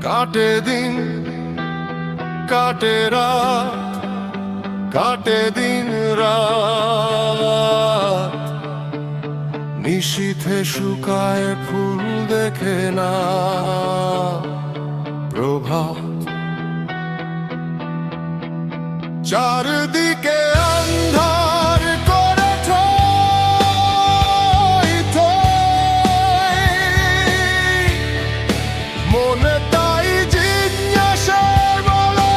কাটে দিন কাটে রাত, কাটে দিন রাত, নিশীথে শুকায় ফুল দেখে না প্রভাত। চারদিকে অন্ধার করে ঠই ঠই, মনে তাই জিজ্ঞাসার বলা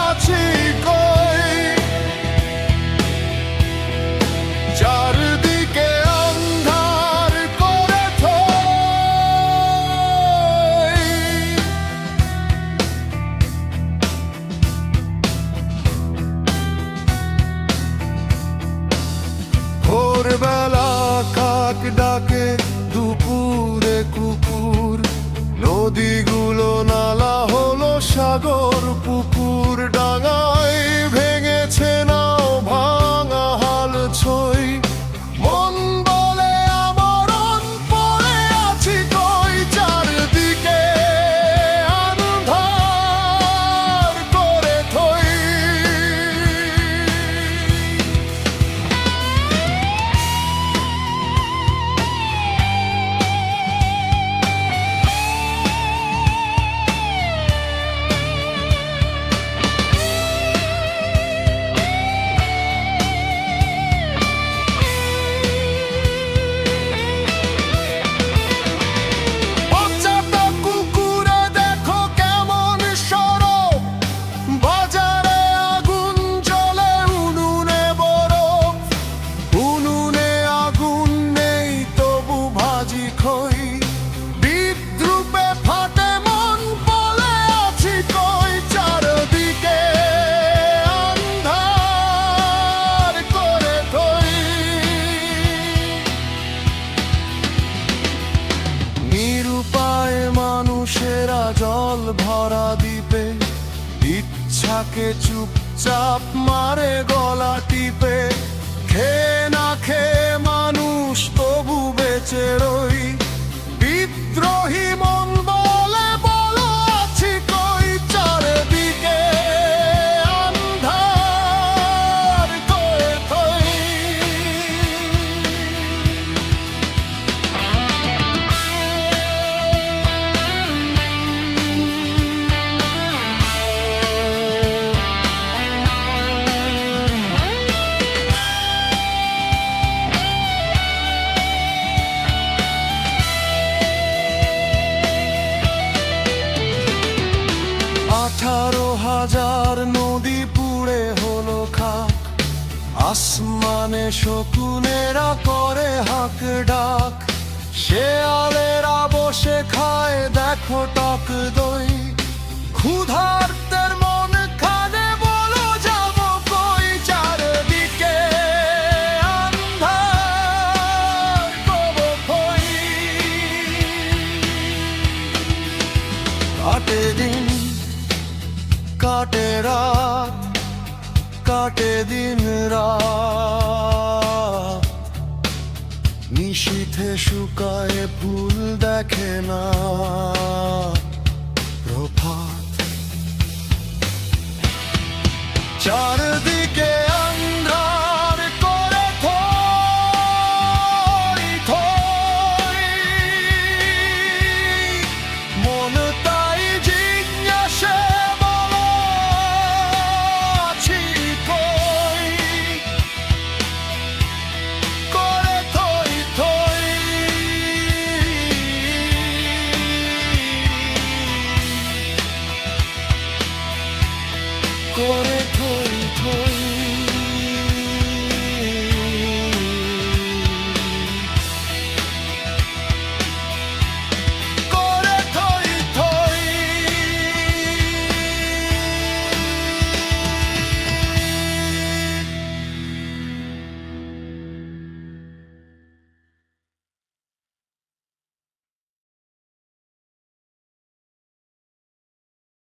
আছি কই। চারদিকে অন্ধার করে ঠই, ভোরবেলা কাক ডাকে, দুপুরে কুকুর, নদীগুলো নালা হলো সাগর পুকুর। ডাঙায় ভেঙেছে নাও ভাঙা হাল ছই, মন বলে আমরণ পড়ে আছি কই। চারদিকে আন্ধার করে থই, নিরুপায় মানুষেরা জল ভরা দ্বীপে, ইচ্ছাকে চুপচাপ মারে গলা টিপে। খেয়ে না খেয়ে মানুষ তবু বেঁচে রই, বিদ্রোহী মন বলে বলো আছি কই। চারদিকে আন্ধার করে থই, হাজার নদী পুড়ে হলো খাক, আসমানে শকুনেরা করে হাক ডাক। শেয়ালেরা বসে খায় দেখো টক দই, ক্ষুধার্তের মন খানে বলো যাব কই। চারদিকে আন্ধার করে থই, কাটে দিন কাটে রাত, কাটে দিন রাত, নিশীথে শুকায় ফুল দেখে না প্রভাত। চার